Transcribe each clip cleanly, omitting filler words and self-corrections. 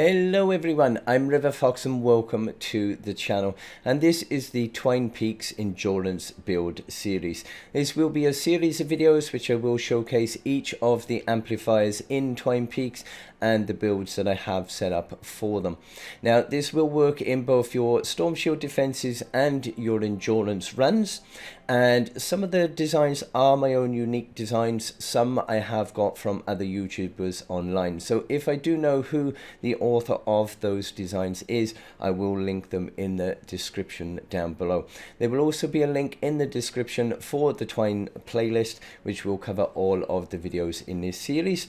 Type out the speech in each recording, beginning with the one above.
Hello everyone, I'm River Fox and welcome to the channel, and this is the Twine Peaks Endurance build series. This will be a series of videos which I will showcase each of the amplifiers in Twine Peaks and the builds that I have set up for them. Now this will work in both your Storm Shield defenses and your endurance runs, and some of the designs are my own unique designs. Some I have got from other YouTubers online, so if I do know who the author of those designs is, I will link them in the description down below. There will also be a link in the description for the Twine playlist, which will cover all of the videos in this series.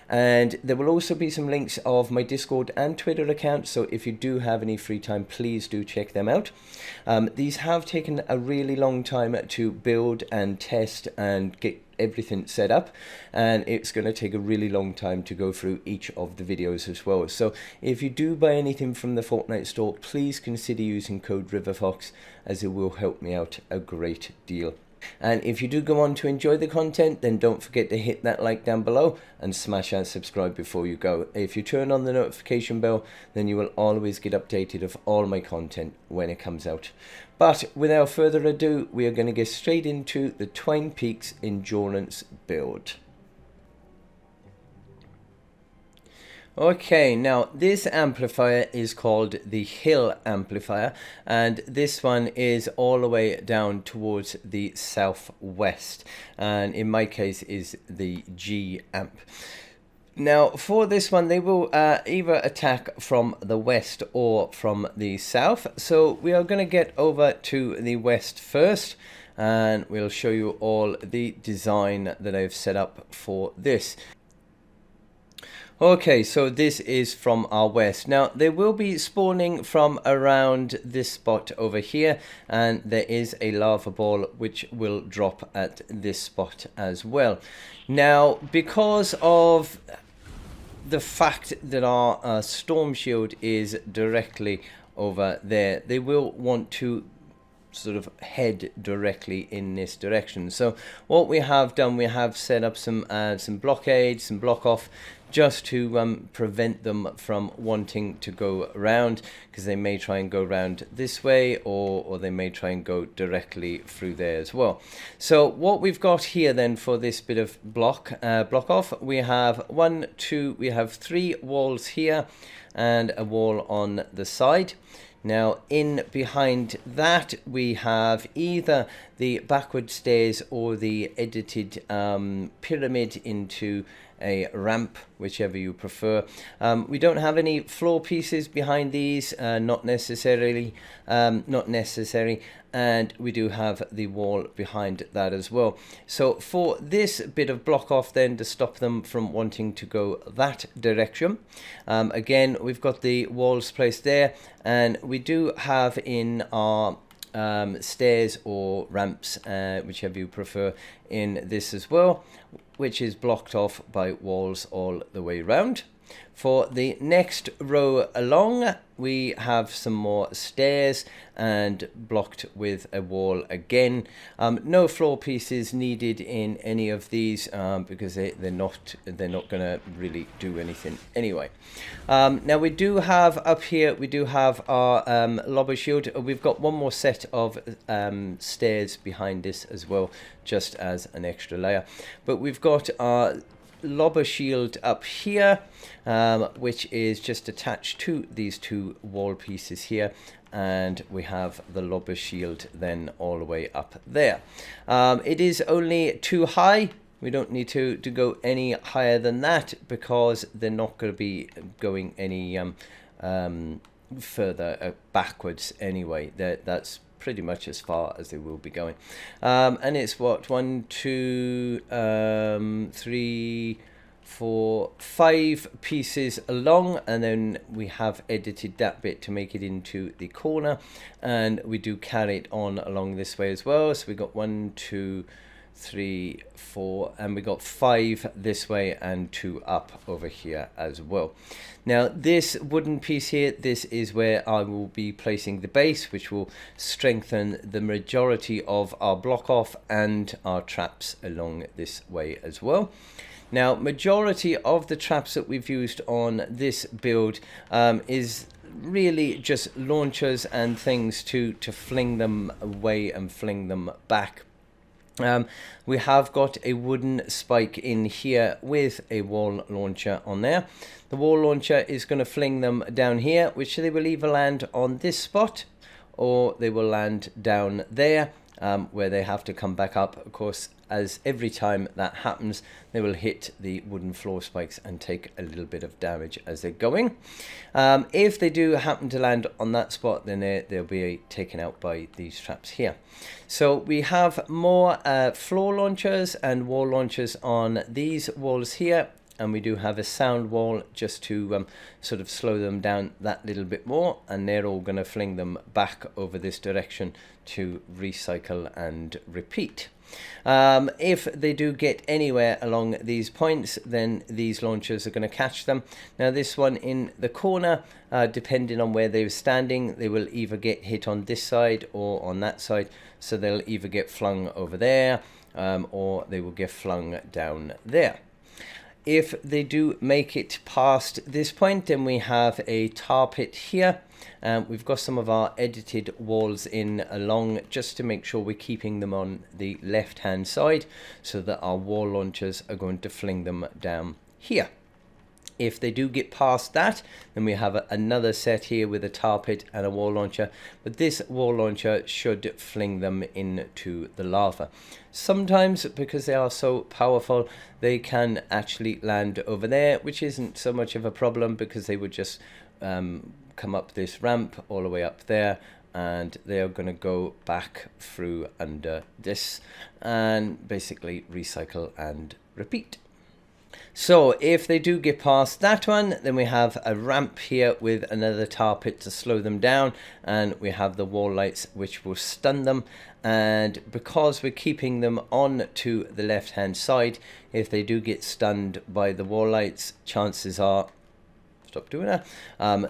And there will also be some links of my Discord and Twitter accounts, so if you do have any free time, please do check them out. These have taken a really long time to build and test and get everything set up, and it's going to take a really long time to go through each of the videos as well. So if you do buy anything from the Fortnite store, please consider using code RiverFox, as it will help me out a great deal. And if you do go on to enjoy the content, then don't forget to hit that like down below and smash that subscribe before you go. If you turn on the notification bell, then you will always get updated of all my content when it comes out. But without further ado, we are going to get straight into the Twine Peaks Endurance build. Okay, now this amplifier is called the Hill amplifier, and this one is all the way down towards the southwest, and in my case is the G amp. Now for this one, they will either attack from the west or from the south, so we are going to get over to the west first, and we'll show you all the design that I've set up for this. Okay, so this is from our west. Now they will be spawning from around this spot over here, and there is a lava ball which will drop at this spot as well. Now because of the fact that our storm shield is directly over there, they will want to sort of head directly in this direction. So what we have done, we have set up some blockades, some block off, just to prevent them from wanting to go around, because they may try and go around this way, or they may try and go directly through there as well. So what we've got here then for this bit of block off, we have we have 3 walls here and a wall on the side. Now in behind that we have either the backward stairs or the edited pyramid into a ramp, whichever you prefer. We don't have any floor pieces behind these, not necessary, and we do have the wall behind that as well. So for this bit of block off then, to stop them from wanting to go that direction, again we've got the walls placed there, and we do have in our stairs or ramps, whichever you prefer, in this as well, which is blocked off by walls all the way around. For the next row along, we have some more stairs and blocked with a wall again. No floor pieces needed in any of these, because they're not going to really do anything anyway. Now we do have up here, we do have our lobber shield. We've got one more set of stairs behind this as well, just as an extra layer. But we've got our lobber shield up here, which is just attached to these 2 wall pieces here, and we have the lobber shield then all the way up there. It is only too high. We don't need to go any higher than that, because they're not going to be going any further backwards anyway. That's pretty much as far as they will be going. And it's what, 1, 2, 3, 4, 5 pieces along, and then we have edited that bit to make it into the corner, and we do carry it on along this way as well. So we got 1, 2, 3, 4, and we got 5 this way and 2 up over here as well. Now this wooden piece here, this is where I will be placing the base, which will strengthen the majority of our block off and our traps along this way as well. Now majority of the traps that we've used on this build is really just launchers and things to fling them away and fling them back. We have got a wooden spike in here with a wall launcher on there. The wall launcher is going to fling them down here, which they will either land on this spot or they will land down there, where they have to come back up. Of course, as every time that happens, they will hit the wooden floor spikes and take a little bit of damage as they're going. If they do happen to land on that spot, then they'll be taken out by these traps here. So we have more floor launchers and wall launchers on these walls here, and we do have a sound wall just to sort of slow them down that little bit more, and they're all going to fling them back over this direction to recycle and repeat. If they do get anywhere along these points, then these launchers are going to catch them. Now this one in the corner, depending on where they were standing, they will either get hit on this side or on that side, so they'll either get flung over there or they will get flung down there. If they do make it past this point, then we have a tar pit here. We've got some of our edited walls in along, just to make sure we're keeping them on the left hand side, so that our wall launchers are going to fling them down here. If they do get past that, then we have another set here with a tar pit and a wall launcher, but this wall launcher should fling them into the lava. Sometimes, because they are so powerful, they can actually land over there, which isn't so much of a problem, because they would just come up this ramp all the way up there, and they are going to go back through under this and basically recycle and repeat. So if they do get past that one, then we have a ramp here with another tar pit to slow them down, and we have the wall lights which will stun them. And because we're keeping them on to the left hand side, if they do get stunned by the wall lights, chances are, stop doing that,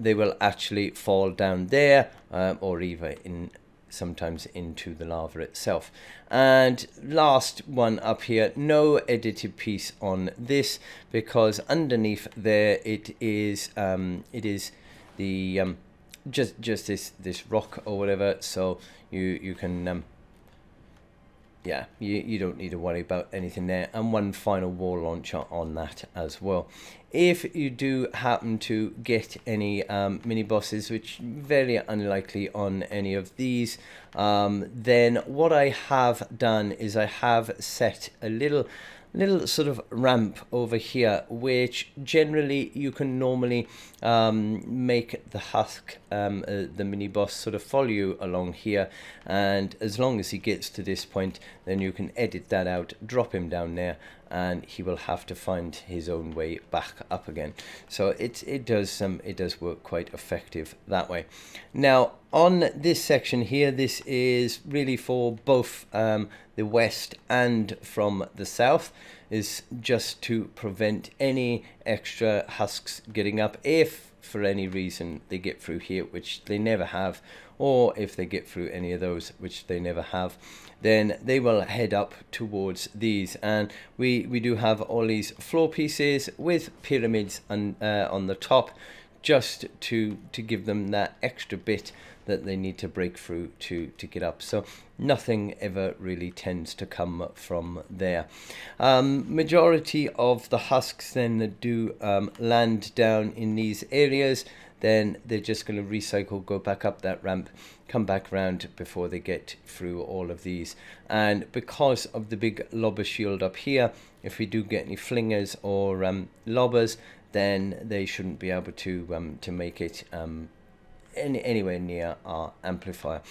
they will actually fall down there, or even sometimes into the lava itself. And last one up here, no edited piece on this, because underneath there it is the just this rock or whatever, so you can yeah, you don't need to worry about anything there. And one final wall launcher on that as well. If you do happen to get any mini bosses, which very unlikely on any of these, then what I have done is I have set a little sort of ramp over here, which generally you can normally make the husk, the mini boss, sort of follow you along here, and as long as he gets to this point, then you can edit that out, drop him down there, and he will have to find his own way back up again. So it does work quite effective that way. Now on this section here, this is really for both the west and from the south, is just to prevent any extra husks getting up if for any reason they get through here, which they never have, or if they get through any of those, which they never have, then they will head up towards these. And we do have all these floor pieces with pyramids on the top, just to give them that extra bit that they need to break through to get up. So nothing ever really tends to come from there. Majority of the husks then that do land down in these areas, then they're just going to recycle, go back up that ramp, come back round before they get through all of these. And because of the big lobber shield up here, if we do get any flingers or lobbers, then they shouldn't be able to make it anywhere near our amplifier.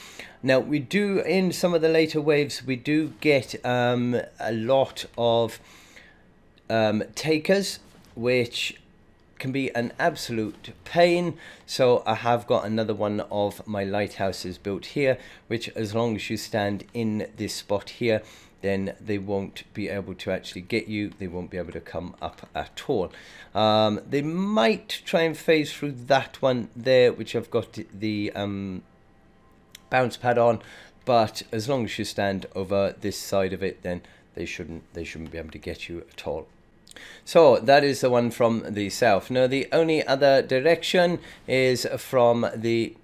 Now we do, in some of the later waves, we do get a lot of takers, which can be an absolute pain. So I have got another one of my lighthouses built here, which as long as you stand in this spot here, then they won't be able to actually get you. They won't be able to come up at all. They might try and phase through that one there, which I've got the bounce pad on, but as long as you stand over this side of it, then they shouldn't be able to get you at all. So that is the one from the south. Now the only other direction is from the,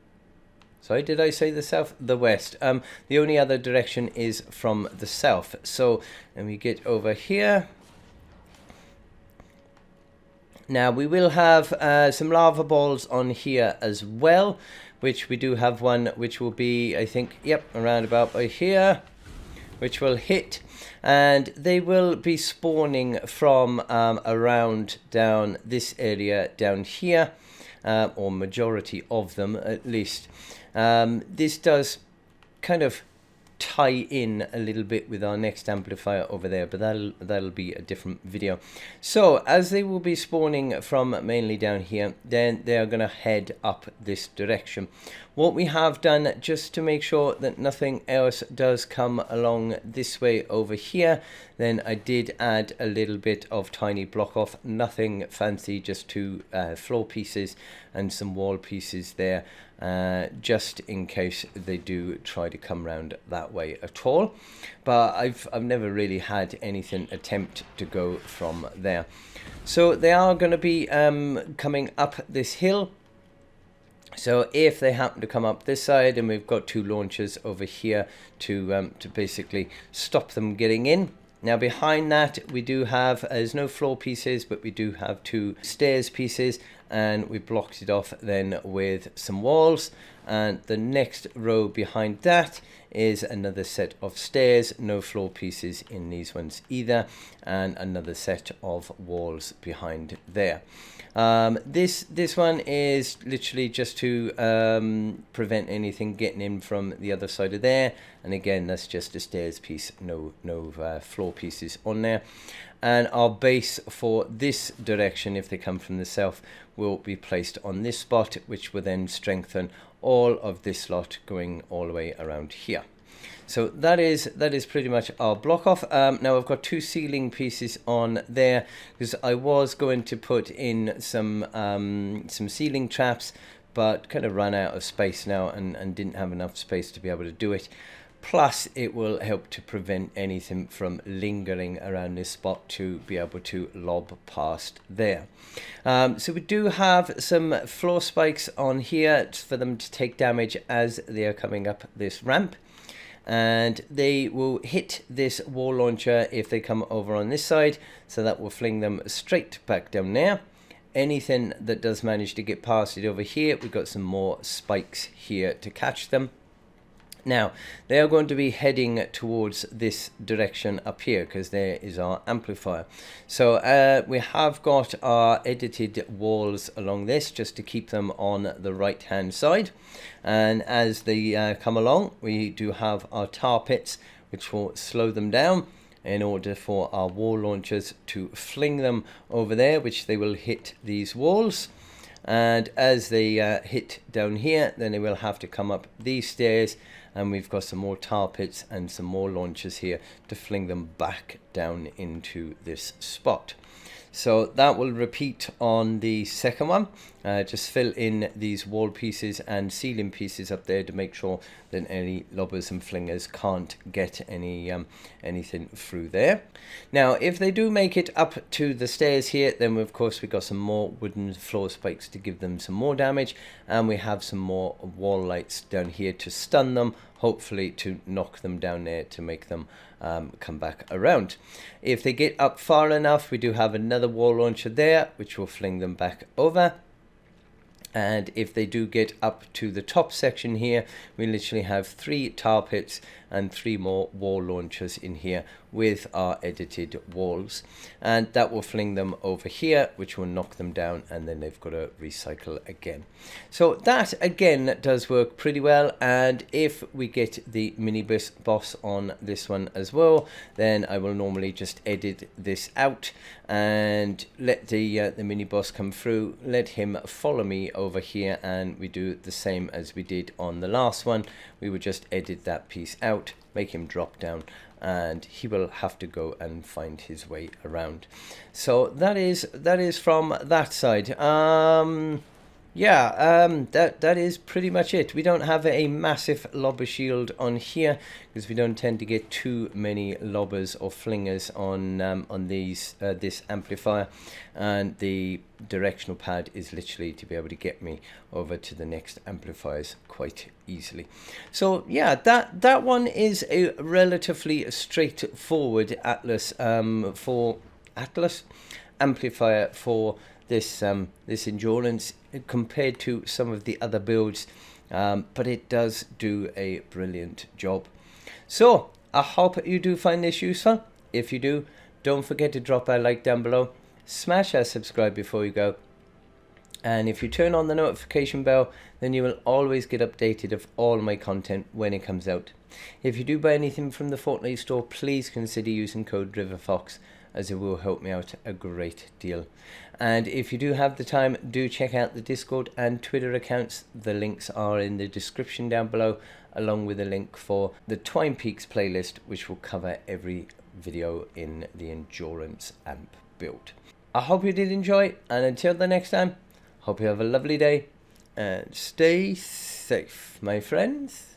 sorry, did I say the south? The west. The only other direction is from the south. So let me get over here. Now we will have some lava balls on here as well, which we do have one which will be, I think, yep, around about by here, which will hit, and they will be spawning from around down this area down here, or majority of them at least. This does kind of tie in a little bit with our next amplifier over there, but that'll be a different video. So as they will be spawning from mainly down here, then they are going to head up this direction. What we have done, just to make sure that nothing else does come along this way over here, then I did add a little bit of tiny block off, nothing fancy, just two floor pieces and some wall pieces there, just in case they do try to come round that way at all. But I've never really had anything attempt to go from there. So they are going to be coming up this hill. So if they happen to come up this side, and we've got two launchers over here to basically stop them getting in. Now behind that we do have, there's no floor pieces, but we do have two stairs pieces, and we blocked it off then with some walls. And the next row behind that is another set of stairs, no floor pieces in these ones either, and another set of walls behind there. This one is literally just to prevent anything getting in from the other side of there, and again that's just a stairs piece, no floor pieces on there. And our base for this direction, if they come from the south, will be placed on this spot, which will then strengthen all of this lot going all the way around here. So that is pretty much our block off. Now I've got two ceiling pieces on there because I was going to put in some ceiling traps, but kind of ran out of space now and didn't have enough space to be able to do it. Plus it will help to prevent anything from lingering around this spot to be able to lob past there. So we do have some floor spikes on here for them to take damage as they are coming up this ramp. And they will hit this wall launcher if they come over on this side, so that will fling them straight back down there. Anything that does manage to get past it over here, we've got some more spikes here to catch them. Now they are going to be heading towards this direction up here because there is our amplifier. So we have got our edited walls along this just to keep them on the right hand side, and as they come along we do have our tar pits which will slow them down in order for our wall launchers to fling them over there, which they will hit these walls. And as they hit down here, then they will have to come up these stairs, and we've got some more tar pits and some more launchers here to fling them back down into this spot. So that will repeat on the second one. Just fill in these wall pieces and ceiling pieces up there to make sure that any lobbers and flingers can't get anything through there. Now if they do make it up to the stairs here, then of course we've got some more wooden floor spikes to give them some more damage, and we have some more wall lights down here to stun them, hopefully to knock them down there to make them come back around. If they get up far enough, we do have another wall launcher there which will fling them back over. And if they do get up to the top section here, we literally have 3 tar pits and 3 more wall launchers in here with our edited walls, and that will fling them over here, which will knock them down, and then they've got to recycle again. So that again does work pretty well. And if we get the mini boss on this one as well, then I will normally just edit this out and let the mini boss come through, let him follow me over here, and we do the same as we did on the last one. We would just edit that piece out, make him drop down and he will have to go and find his way around. So that is from that side. That is pretty much it. We don't have a massive lobber shield on here because we don't tend to get too many lobbers or flingers on these this amplifier, and the directional pad is literally to be able to get me over to the next amplifiers quite easily. So yeah, that one is a relatively straightforward Atlas amplifier for this this endurance compared to some of the other builds, but it does do a brilliant job. So I hope you do find this useful. If you do, don't forget to drop a like down below, smash that subscribe before you go, and if you turn on the notification bell, then you will always get updated of all my content when it comes out. If you do buy anything from the Fortnite store, please consider using code RiverFox, as it will help me out a great deal. And if you do have the time, do check out the Discord and Twitter accounts. The links are in the description down below, along with a link for the Twine Peaks playlist, which will cover every video in the endurance amp build. I hope you did enjoy, and until the next time, hope you have a lovely day and stay safe, my friends.